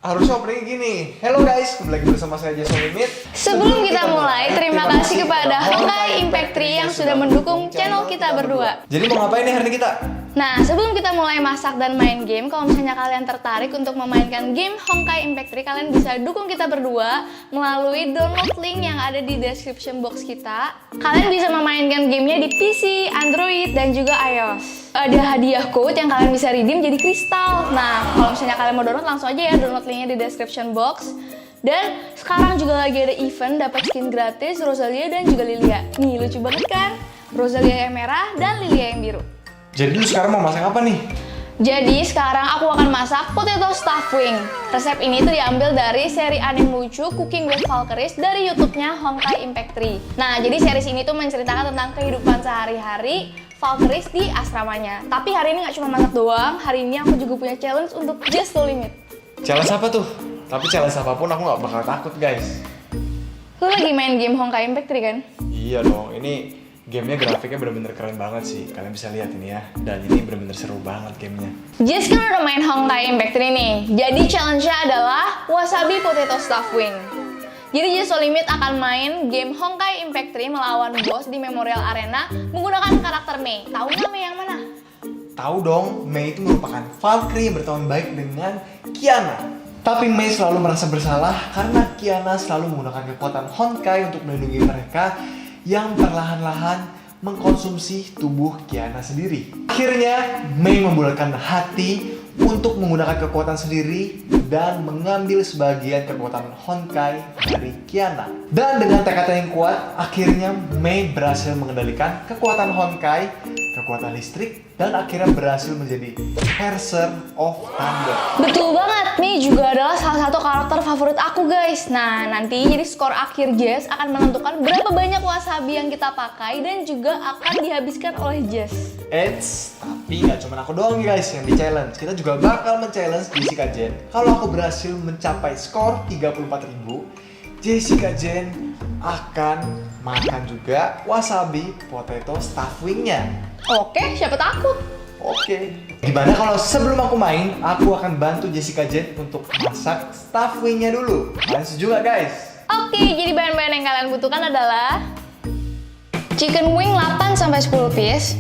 Harusnya opening gini. Hello guys, kembali lagi bersama saya Jason Limit. Sebelum kita mulai, terima kasih kepada Honkai Impact 3 yang sudah mendukung channel kita berdua. Jadi mau ngapain nih hari ini kita? Nah, sebelum kita mulai masak dan main game, kalau misalnya kalian tertarik untuk memainkan game Honkai Impact 3, kalian bisa dukung kita berdua melalui download link yang ada di description box kita. Kalian bisa memainkan gamenya di PC, Android, dan juga iOS. Ada hadiah code yang kalian bisa redeem jadi kristal. Nah, kalau misalnya kalian mau download, langsung aja ya download linknya di description box. Dan sekarang juga lagi ada event dapat skin gratis Rosalia dan juga Lilia. Nih, lucu banget kan? Rosalia yang merah dan Lilia yang biru. Jadi lu sekarang mau masak apa nih? Jadi sekarang aku akan masak potato stuffed wing. Resep ini tuh diambil dari seri anime lucu Cooking with Valkyries dari YouTube-nya Honkai Impact 3. Nah, jadi series ini tuh menceritakan tentang kehidupan sehari-hari Valkyries di asramanya. Tapi hari ini nggak cuma masak doang, hari ini aku juga punya challenge untuk Just No Limit. Challenge apa tuh? Tapi challenge apapun aku nggak bakal takut guys. Lu lagi main game Honkai Impact 3 kan? Iya dong, ini gamenya grafiknya bener-bener keren banget sih. Kalian bisa lihat ini ya, dan ini bener-bener seru banget gamenya. Jess kan udah main Honkai Impact 3 nih, jadi challenge-nya adalah Wasabi Potato Stuffed Wing. Jadi Just No Limit akan main game Honkai Impact 3 melawan boss di Memorial Arena menggunakan karakter Mei. Tahu nggak Mei yang mana? Tahu dong, Mei itu merupakan Valkyrie yang berteman baik dengan Kiana. Tapi Mei selalu merasa bersalah karena Kiana selalu menggunakan kekuatan Honkai untuk melindungi mereka yang perlahan-lahan mengkonsumsi tubuh Kiana sendiri. Akhirnya, Mei membulatkan hati untuk menggunakan kekuatan sendiri dan mengambil sebagian kekuatan Honkai dari Kiana. Dan dengan tekad yang kuat, akhirnya Mei berhasil mengendalikan kekuatan Honkai, kekuatan listrik, dan akhirnya berhasil menjadi Herser of Thunder. Betul banget, Mei juga adalah salah satu karakter favorit aku guys. Nah, nanti jadi skor akhir Jess akan menentukan berapa banyak wasabi yang kita pakai dan juga akan dihabiskan oleh Jess. Eits, tapi nggak cuma aku doang guys yang di-challenge. Kita juga bakal men-challenge Jessica Jen. Kalau aku berhasil mencapai skor 34.000, Jessica Jen akan makan juga wasabi potato stuffed wing-nya. Oke, siapa takut? Oke. Gimana kalau sebelum aku main, aku akan bantu Jessica Jen untuk masak stuffed wing-nya dulu. Kalian setuju nggak guys? Oke, jadi bahan-bahan yang kalian butuhkan adalah chicken wing 8-10 piece,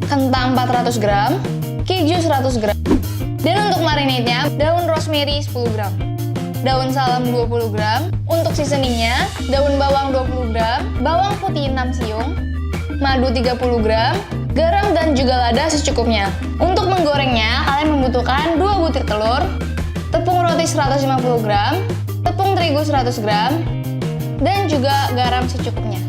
kentang 400 gram, keju 100 gram, dan untuk marinade-nya, daun rosemary 10 gram, daun salam 20 gram, untuk seasoningnya, daun bawang 20 gram, bawang putih 6 siung, madu 30 gram, garam dan juga lada secukupnya. Untuk menggorengnya, kalian membutuhkan 2 butir telur, tepung roti 150 gram, tepung terigu 100 gram, dan juga garam secukupnya.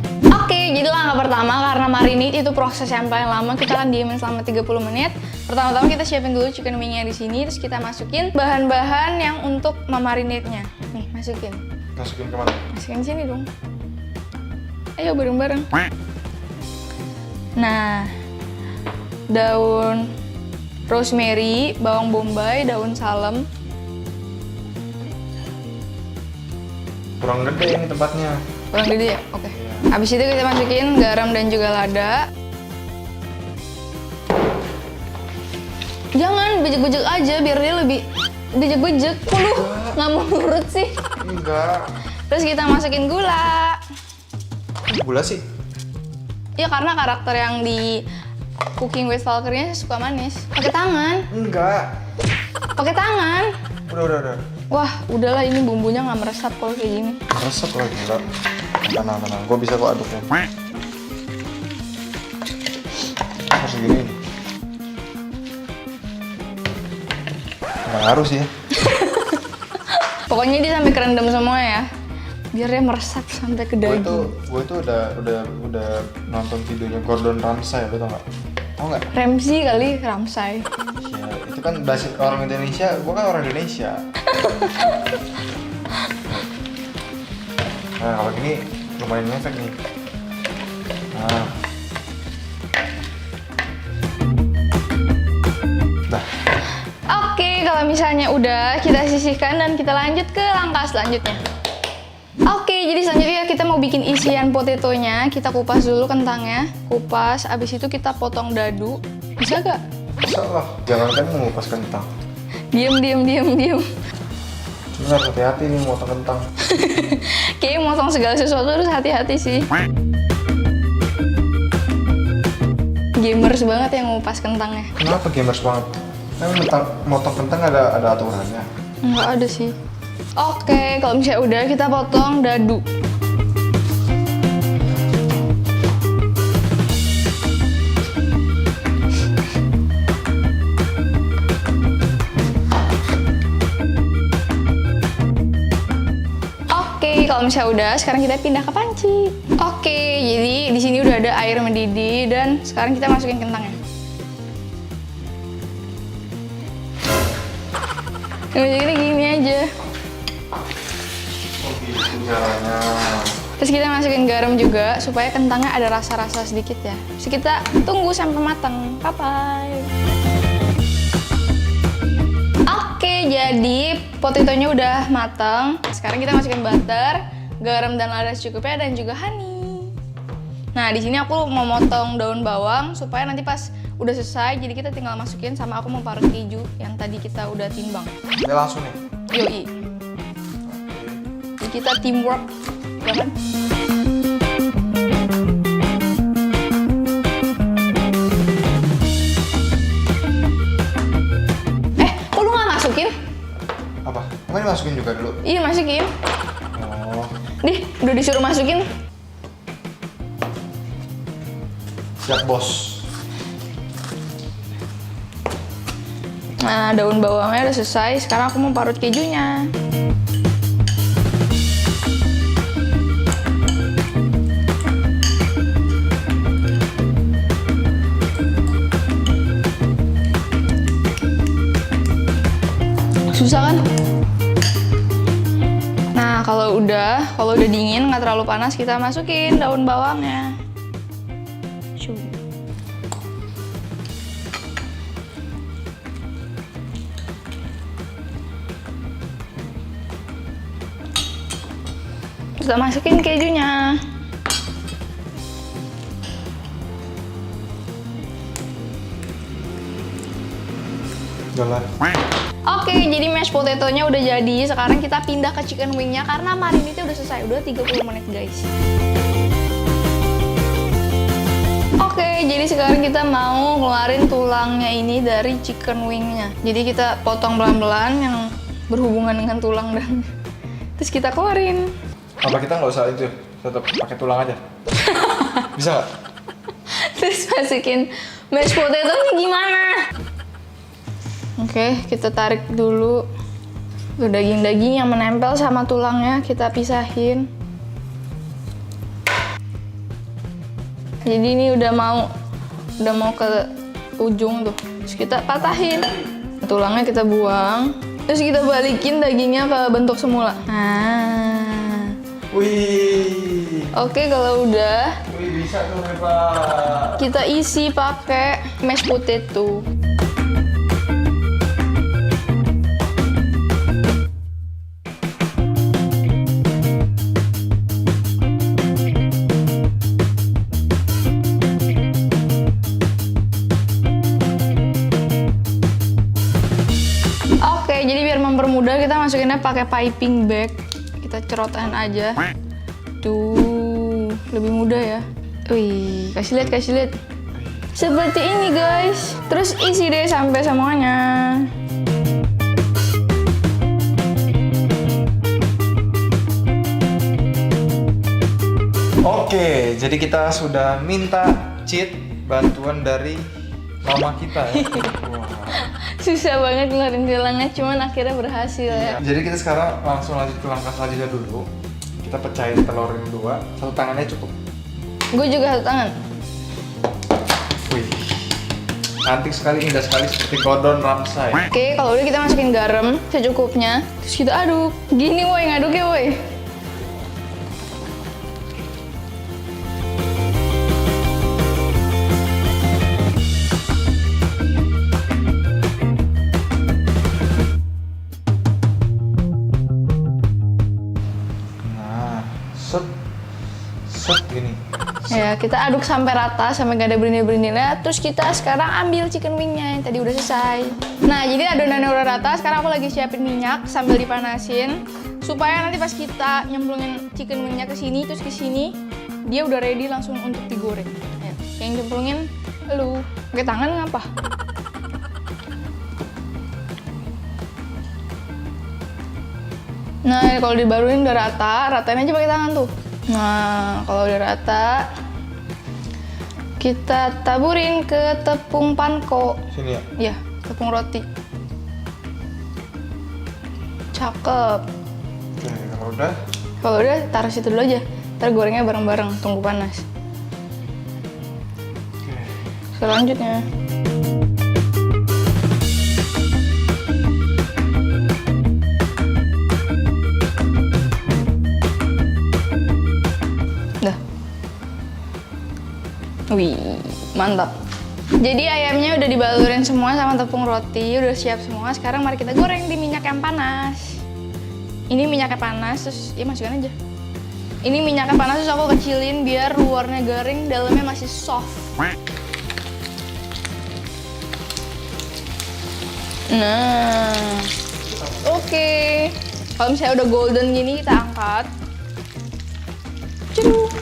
Oke, jadi langkah pertama karena marinade itu proses yang paling lama, kita akan diemin selama 30 menit. Pertama-tama kita siapin dulu chicken wing-nya di sini, terus kita masukin bahan-bahan yang untuk memarinade-nya. Nih, masukin. Masukin ke mana? Masukin sini dong. Ayo bareng-bareng. Nah, daun rosemary, bawang bombay, daun salam. Kurang gede ini tempatnya. Kurang gede ya? Oke. Habis itu kita masukin garam dan juga lada. Jangan bejek-bejek aja biar dia lebih bejek-bejek. Lu nggak mau nurut sih. Enggak. Terus kita masukin gula. Gula sih? Ya karena karakter yang di Cooking with Valkyrie suka manis. Pakai tangan. Enggak. Pakai tangan. Udah. Wah, udahlah ini bumbunya nggak meresap kalau kayak gini. Resep lagi enggak. Tenang. Gue bisa kok aduknya. Harus gini. Nggak harus ya. Pokoknya dia sampai kerendam semua ya. Biar dia meresap sampai ke daging. Gue itu udah nonton videonya Gordon Ramsay, lo tau nggak? Tau nggak? Ramsay kali, Ramsay. Ya, itu kan bahasa orang Indonesia, gue kan orang Indonesia. Nah, kalau gini lumayan ngefek nih. Nah. Dah. Oke, kalau misalnya udah, kita sisihkan dan kita lanjut ke langkah selanjutnya. Oke, jadi selanjutnya kita mau bikin isian potatonya. Kita kupas dulu kentangnya, kupas. Abis itu kita potong dadu. Bisa gak? Bisa lah, jangan kan mengupas kentang. Diam. Benar, hati-hati nih motong kentang. Kayaknya motong segala sesuatu harus hati-hati sih. Gamers banget yang ngupas kentangnya. Kenapa gamers banget? Kan motong kentang ada aturannya. Nggak ada sih. Oke, kalau misalnya udah kita potong dadu. Oke, kalau misalnya udah, sekarang kita pindah ke panci. Oke, jadi di sini udah ada air mendidih dan sekarang kita masukin kentangnya. Jadi gini aja. Oh gitu caranya. Terus kita masukin garam juga supaya kentangnya ada rasa-rasa sedikit ya. Terus kita tunggu sampai matang. Bye-bye. Oke, jadi potatonya udah matang. Sekarang kita masukin butter, garam dan lada secukupnya dan juga honey. Nah, di sini aku mau motong daun bawang supaya nanti pas udah selesai, jadi kita tinggal masukin sama aku mau parut keju yang tadi kita udah timbang. Ya langsung nih. Yoi. Jadi kita teamwork, ya kan? Kok lu nggak masukin? Apa? Kamu dimasukin juga dulu? Iya, masukin. Oh. Nih, udah disuruh masukin. Siap bos. Nah, daun bawangnya udah selesai. Sekarang aku mau parut kejunya. Susah kan? Nah, kalau udah dingin, nggak terlalu panas, kita masukin daun bawangnya. Shoo. Kita masukin kejunya. Jalan. Oke, jadi mashed potato-nya udah jadi. Sekarang kita pindah ke chicken wing-nya karena marinade udah selesai. Udah 30 menit, guys. Oke, jadi sekarang kita mau ngeluarin tulangnya ini dari chicken wing-nya. Jadi kita potong pelan-pelan yang berhubungan dengan tulang dan terus kita keluarin. Apa kita nggak usah itu, tetap pakai tulang aja? Bisa nggak? Terus masukin mashed potato-nya gimana? Oke, kita tarik dulu. Tuh daging-daging yang menempel sama tulangnya kita pisahin. Jadi ini udah mau ke ujung tuh. Terus kita patahin. Tulangnya kita buang. Terus kita balikin dagingnya ke bentuk semula. Nah. Wih. Oke, kalau udah Wih, bisa tuh hebat. kita isi pakai mashed potato. Oke, jadi biar mempermudah kita masukinnya pakai piping bag. Kita cerotan aja. Tuh, lebih mudah ya. Wih, kasih lihat. Seperti ini, guys. Terus isi deh sampai semuanya. Oke, jadi kita sudah minta cheat bantuan dari mama kita ya. Wah. Susah banget ngeluarin tulangnya, cuman akhirnya berhasil ya. Jadi kita sekarang langsung lanjut ke langkah selanjutnya dulu. Kita pecahin telur ini dua, satu tangannya cukup. Gue juga satu tangan. Wih, cantik sekali, indah sekali seperti Gordon Ramsay. Oke, kalau udah kita masukin garam secukupnya, terus kita aduk. Gini woi, ngaduknya woi. Nah, set gini. Ya, kita aduk sampai rata, sampai gak ada berinil-berinilnya. Terus kita sekarang ambil chicken wingnya yang tadi udah selesai. Nah, jadi adonannya udah rata. Sekarang aku lagi siapin minyak sambil dipanasin. Supaya nanti pas kita nyemplungin chicken wingnya ke sini, terus ke sini, dia udah ready langsung untuk digoreng. Ya, yang nyemplungin lu. Pakai tangan ngapa? Nah, kalau dibaruin udah rata, ratain aja pakai tangan tuh. Nah, kalau udah rata, kita taburin ke tepung panko. Sini ya? Iya, tepung roti. Cakep. Oke, kalau udah. Kalau udah, taruh situ dulu aja. Ntar gorengnya bareng-bareng, tunggu panas. Oke. Selanjutnya. Dah. Wih, mantap. Jadi ayamnya udah dibalurin semua sama tepung roti, udah siap semua. Sekarang mari kita goreng di minyak yang panas. Ini minyaknya panas, terus ya masukin aja. Ini minyaknya panas, terus aku kecilin biar luarnya garing, dalamnya masih soft. Nah, oke. Kalau misalnya udah golden gini, kita angkat. Ceduk.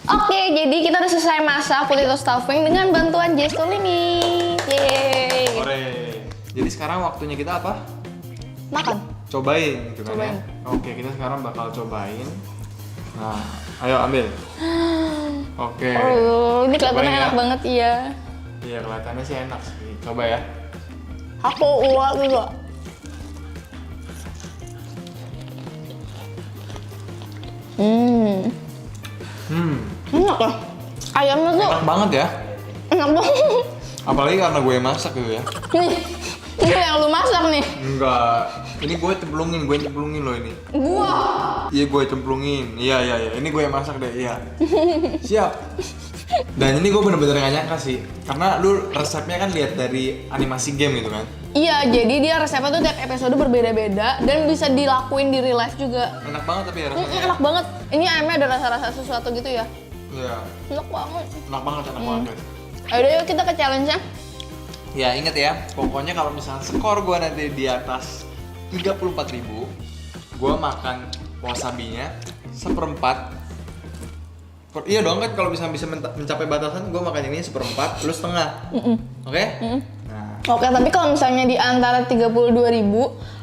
Oke, jadi kita udah selesai masak potato stuffing dengan bantuan Jestol ini. Yeay. Ore. Jadi sekarang waktunya kita apa? Makan. Cobain gitu kan Cobain. ya. Oke, kita sekarang bakal cobain. Nah, ayo ambil. Oke. Oh, ini kelihatannya Cobain ya. enak banget, iya. Iya, kelihatannya sih enak sih. Coba ya. Aku uak juga. Enak ya? Ayamnya tuh Enak banget ya. enak banget. Apalagi karena gue yang masak gitu ya. Nih, ini yang lu masak nih. Enggak. Ini gue cemplungin loh ini. Gua. Iya, gue cemplungin. Iya. Ini gue yang masak deh, iya. Siap. Dan ini gue bener-bener gak nyangka sih. Karena lu resepnya kan lihat dari animasi game gitu kan. Iya, jadi dia resepnya tuh tiap episode berbeda-beda dan bisa dilakuin di real life juga. Enak banget tapi ya rasanya. Enak banget. Ini ayamnya ada rasa-rasa sesuatu gitu ya. Iya. Enak banget. Enak banget guys. Ayo yuk kita ke challenge-nya. Ya inget ya, pokoknya kalau misalnya skor gue nanti di atas 34.000, gue makan wasabinya seperempat. Iya dong kan, kalau bisa mencapai batasan, gue makan ini seperempat, lu setengah. Oke? Nah, Oke, tapi kalau misalnya di antara 32.000,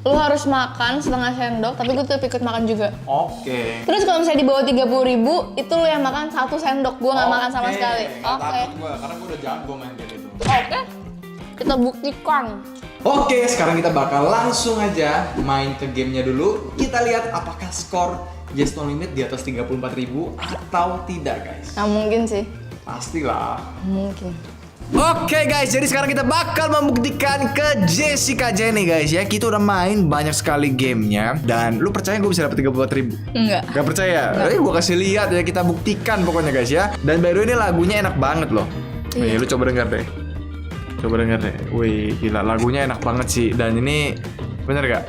lu harus makan setengah sendok, tapi gue tetap ikut makan juga. oke. Terus kalau misalnya di bawah 30.000, itu lu yang makan 1 sendok, gue nggak makan sama sekali. Nggak Oke. takut gue, karena gue udah jago main kayak gitu. Oke. Kita buktikan. Oke, sekarang kita bakal langsung aja main ke gamenya dulu. Kita lihat apakah skor Yes No Limit di atas 34.000 atau tidak guys. Nah, mungkin sih. Pastilah. Mungkin. Oke guys, jadi sekarang kita bakal membuktikan ke Jessica Jenny guys ya. Kita udah main banyak sekali gamenya. Dan lu percaya gue bisa dapet 34.000? Enggak. Gak percaya? Gue kasih lihat ya, kita buktikan pokoknya guys ya. Dan by the way ini lagunya enak banget loh. Nih, lu coba denger deh. Coba denger deh. Wih, gila lagunya enak banget sih. Dan ini bener gak?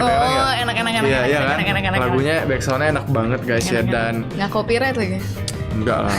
Oh, enak. Iya kan? Lagunya backsoundnya enak banget guys ya. Dan nggak copyright lagi. enggak lah.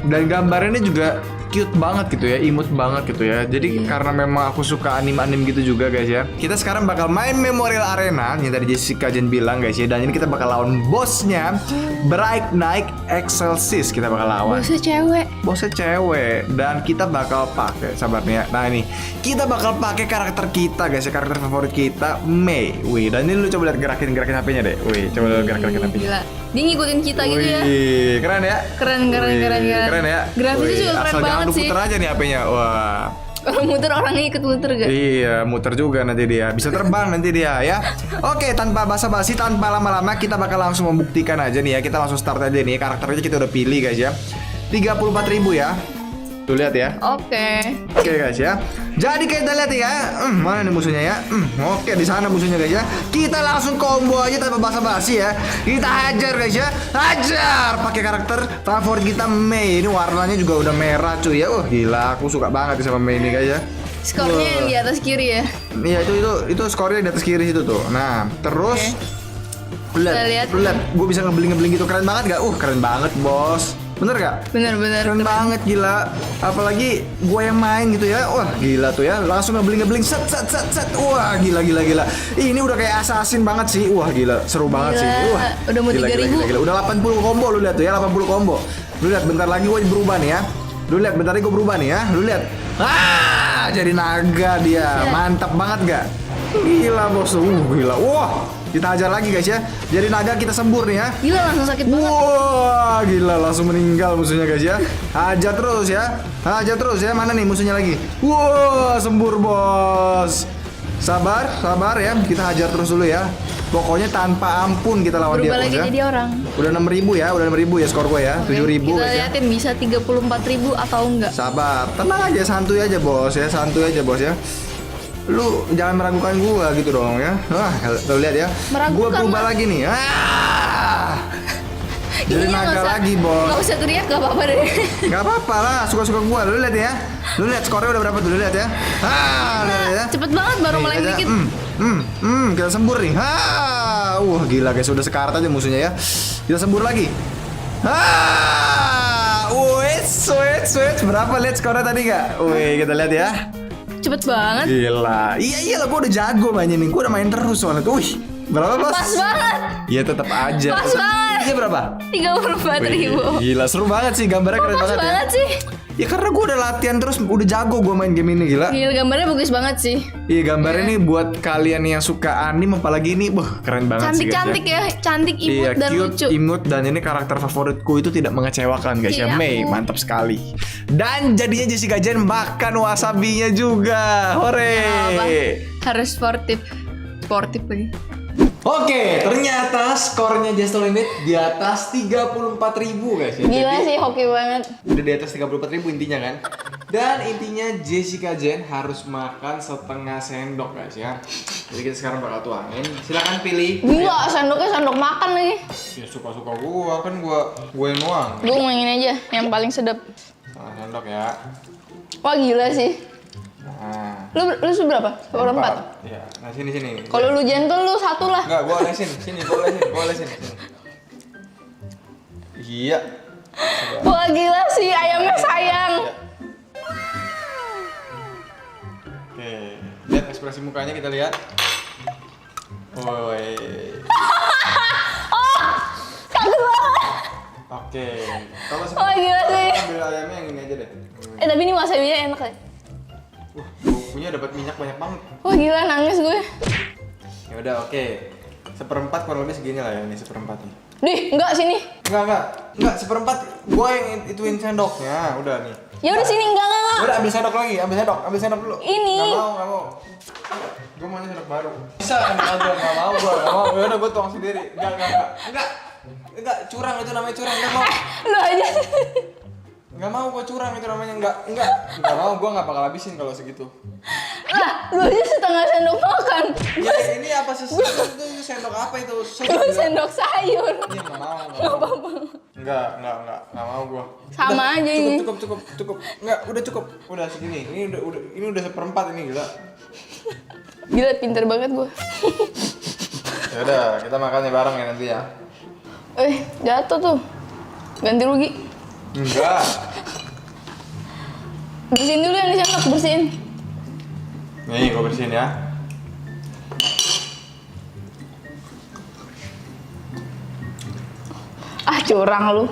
Dan gambarnya juga cute banget gitu ya, imut banget gitu ya. Jadi karena memang aku suka anim-anim gitu juga guys ya. Kita sekarang bakal main Memorial Arena yang tadi Jessica Jen bilang guys ya. Dan ini kita bakal lawan bosnya, Bright Knight Excelsis kita bakal lawan. Bosnya cewek. Bosnya cewek. Dan kita bakal pakai, sabar nih ya. Nah ini, kita bakal pakai karakter kita guys ya, karakter favorit kita, Mei. Wih, dan ini lu coba lihat gerakin HP-nya deh. Wih, coba lihat gerakin HP-nya. Gila. Dia ngikutin kita gitu ya. Wih, keren ya? Keren. Keren ya? Grafisnya juga keren Asal banget jangan lu sih. puter aja nih HP-nya. Wah. Kalau muter orangnya ikut muter gak? Iya, muter juga nanti dia. Bisa terbang nanti dia ya. Oke, tanpa basa-basi, tanpa lama-lama, kita bakal langsung membuktikan aja nih ya. Kita langsung start aja nih. Karakternya kita udah pilih guys ya. 34.000 ya. Tuh lihat ya. Oke. Oke guys ya. Jadi kita lihat ya. Mana nih musuhnya ya? Oke, di sana musuhnya guys ya. Kita langsung combo aja tanpa basa-basi ya. Kita hajar guys ya. Hajar pakai karakter favorit kita Mei. Ini warnanya juga udah merah cuy ya. Gila, aku suka banget sama Mei ini guys ya. Skornya yang di atas kiri ya. Iya, itu skornya di atas kiri situ tuh. Nah, terus lihat, gue bisa ngebeling gitu, keren banget gak? Keren banget bos. Bener gak? Bener. Keren banget gila. Apalagi gue yang main gitu ya. Wah gila tuh ya. Langsung ngebeling set. Wah gila. Ini udah kayak assassin banget sih. Wah gila, seru banget sih. Wah udah mau 3.000. Gila. Udah 80 combo lu lihat tuh ya, 80 combo. Lu lihat bentar lagi gue berubah nih ya. Lu lihat bentar lagi gue berubah nih ya. Lu lihat. Jadi naga dia. Mantap banget gak? Gila bos. Gila. Wah, kita hajar lagi guys ya. Jadi naga kita sembur nih ya. Gila, langsung sakit banget. Wah, gila langsung meninggal musuhnya guys ya. Hajar terus ya. Mana nih musuhnya lagi? Wah, sembur bos. Sabar ya. Kita hajar terus dulu ya. Pokoknya tanpa ampun kita lawan dia berubah lagi ya. jadi orang. Udah 6.000 ya skor gue ya. 7.000 Kita guys ya. liatin bisa 34.000 atau enggak. Sabar, tenang aja, santuy aja bos ya. Lu jangan meragukan gua gitu dong ya. Wah, lu lihat ya. Gua berubah lagi nih. Jadi naga lagi bos. Gak usah teriak, gak apa-apa deh. Gak apa-apa lah, suka-suka gua. Lu lihat ya. Lu lihat skornya udah berapa tuh, lu lihat ya. Lihat ya. Cepet banget baru mulai dikit. Kita sembur nih. Gila guys, udah sekarat aja musuhnya ya. Kita sembur lagi. Wait. Berapa lihat skornya tadi gak? Kita lihat ya. Cepet banget. Gila. Iya lah, gue udah jago mainnya nih. Gue udah main terus soalnya tuh. Berapa bos? Pas banget. Iya tetap aja. Pas banget. Iya berapa? 34.000. Gila, seru banget sih, gambarnya keren banget ya. Pas banget sih. Ya karena gue udah latihan terus, udah jago gue main game ini, gila. Gila, gambarnya bagus banget sih. Iya, gambarnya nih buat kalian yang suka anime apalagi ini, keren banget sih guys. Cantik ya. Cantik, imut dan cute, lucu. Imut, dan ini karakter favoritku itu tidak mengecewakan guys ya. Mei, mantap sekali. Dan jadinya Jessica Jane makan wasabinya juga. Hore. Harus sportif lagi. Oke, ternyata skornya Just No Limit di atas 34.000 guys ya. Gila Jadi, sih, hoki banget. udah di atas 34.000 intinya kan. Dan intinya Jessica Jane harus makan setengah sendok guys ya. Jadi kita sekarang bakal tuangin. Silakan pilih. Gila, sendoknya sendok makan lagi. Ya suka-suka gua kan gua yang nuang. Gue mau yang ini aja, yang paling sedap. Setengah sendok ya. Wah gila sih. Nah. Lu seberapa? Seperempat? Iya. Nah sini. Kalau lu gentle lu satu lah. Enggak, gua olesin. Gua olesin. Iya. Wah gila sih, ayamnya sayang. Oke, lihat ekspresi mukanya, kita lihat. Woi. Sakit banget. Oke. Kalau Wah gila sih. ambil ayamnya yang ini aja deh. Tapi ini wasabinya enak ya. Bumbunya dapat minyak banyak banget. Wah gila, nangis gue. Ya udah, oke. Seperempat kurang lebih segini lah ya, ini seperempat nih. Dih, enggak sini. Enggak, seperempat. Gua yang ituin sendoknya, udah nih. Ya udah sini, enggak. Udah ambil sendok lagi, ambil sendok dulu. Ini. Enggak mau. Gua maunya sendok baru. Bisa ambil aja, enggak mau. Ya udah gua tuang sendiri. Enggak, curang itu namanya curang, enggak mau. Lu aja. Enggak mau gua curang itu namanya, enggak mau, gua enggak bakal habisin kalau segitu. Lah, lu aja setengah sendok makan. Ya ini apa sih? Itu sendok apa itu? Lu sendok sayur. Iya, enggak mau. Enggak mau gua. Sama aja ini. Cukup. Enggak, udah cukup. Udah segini. Ini udah seperempat ini, gila. Gila, pinter banget gua. Ya udah, kita makannya bareng ya nanti ya. Jatuh tuh. Ganti rugi. Enggak. Bersihin dulu yang di sendok, bersihin. Nih, gua bersihin ya. Curang lu.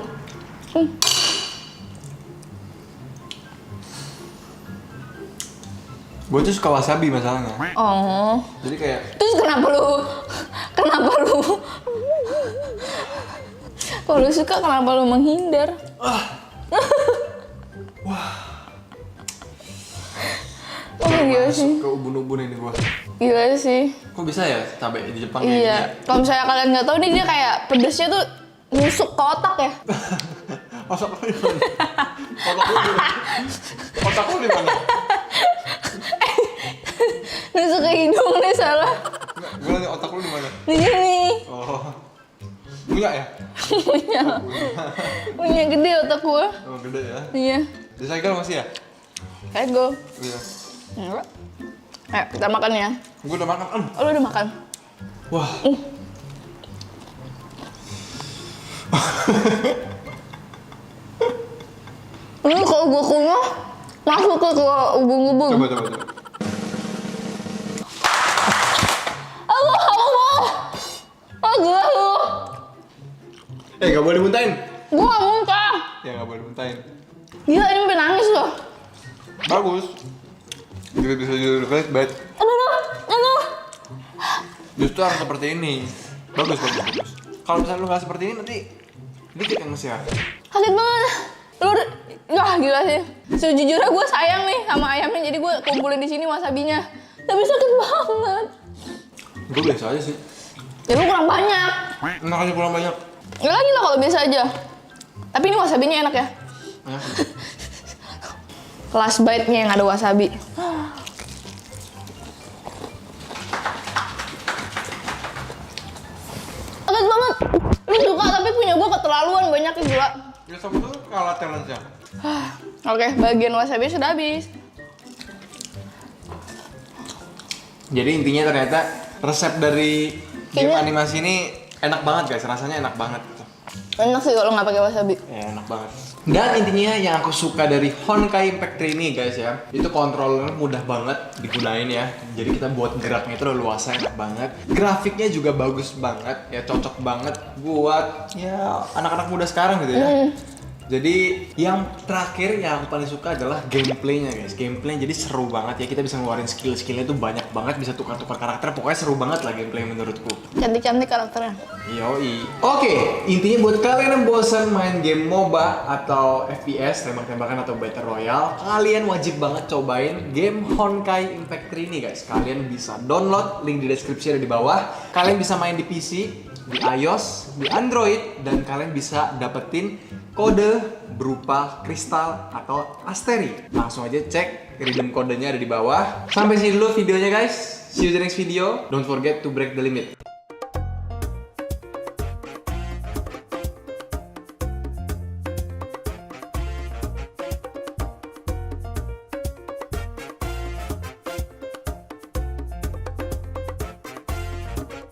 Gue tuh suka wasabi masalahnya. Oh. Jadi kayak. Terus kenapa lu? Kalau lu suka, kenapa lu menghindar? Wah. Gila sih. Ke ubun-ubun ini gua. Gila sih. Kok bisa ya cabai di Jepang kayak Iya. gini? Kalau misalnya kalian nggak tahu nih dia kayak pedesnya tuh nusuk ke otak ya. Otak lu di mana? Otak lu di mana? Otak lu di mana? Nusuk ke hidung nih salah. Enggak, gua nanya otak lu di mana? Di sini. Oh. Punya ya? Punya gede otak gua. Oh, gede ya. Iya. Di cycle masih ya? Kayak gue. Iya. Enggak. Ayo kita makan ya. Gua udah makan. Oh, lu udah makan? Wah. Ini kalau gue kunyah masuk ke ubung-ubung. Coba. Allah. Oh, gila lu. Gak boleh muntahin. Gue gak muntah. Ya gak boleh muntahin. Gila, ini sampai nangis loh. Bagus. Jadi bisa jadi clickbait. Aduh. Justru harus seperti ini. Bagus. Kalau misalnya lu nggak seperti ini nanti dikit yang nge-share. Sakit banget. Lu wah gila sih. Sejujurnya gue sayang nih sama ayamnya, jadi gue kumpulin di sini wasabinya. Tapi sakit banget. Gue biasa aja sih. Ya lu kurang banyak. Enak aja kurang banyak. Ya lagi lah kalau biasa aja. Tapi ini wasabinya enak ya. Last bite-nya yang ada wasabi. Sakit banget. Lu suka tapi punya gue keterlaluan banyak gila. Ya sama tuh kalah challenge-nya. Oke, bagian wasabi sudah habis. Jadi intinya ternyata resep dari game Kayaknya- animasi ini enak banget guys, rasanya enak banget gitu. Enak sih kalau nggak pakai wasabi. Ya enak banget. Dan intinya yang aku suka dari Honkai Impact 3 ini guys ya, itu controller mudah banget digunain ya. Jadi kita buat geraknya itu luasa, enak banget. Grafiknya juga bagus banget, ya cocok banget buat ya anak-anak muda sekarang gitu ya. Jadi yang terakhir yang aku paling suka adalah gameplaynya guys. Gameplaynya jadi seru banget ya, kita bisa ngeluarin skill-skillnya itu banyak banget, bisa tukar-tukar karakter. Pokoknya seru banget lah gameplay menurutku. Cantik-cantik karakternya. Yoi. Oke, intinya buat kalian yang bosan main game MOBA atau FPS, tembak-tembakan atau Battle Royale, kalian wajib banget cobain game Honkai Impact 3 ini guys. Kalian bisa download, link di deskripsi ada di bawah. Kalian bisa main di PC, di iOS, di Android, dan kalian bisa dapetin kode berupa kristal atau asteri. Langsung aja cek, redeem kodenya ada di bawah. Sampai sini dulu videonya guys. See you the next video. Don't forget to break the limit.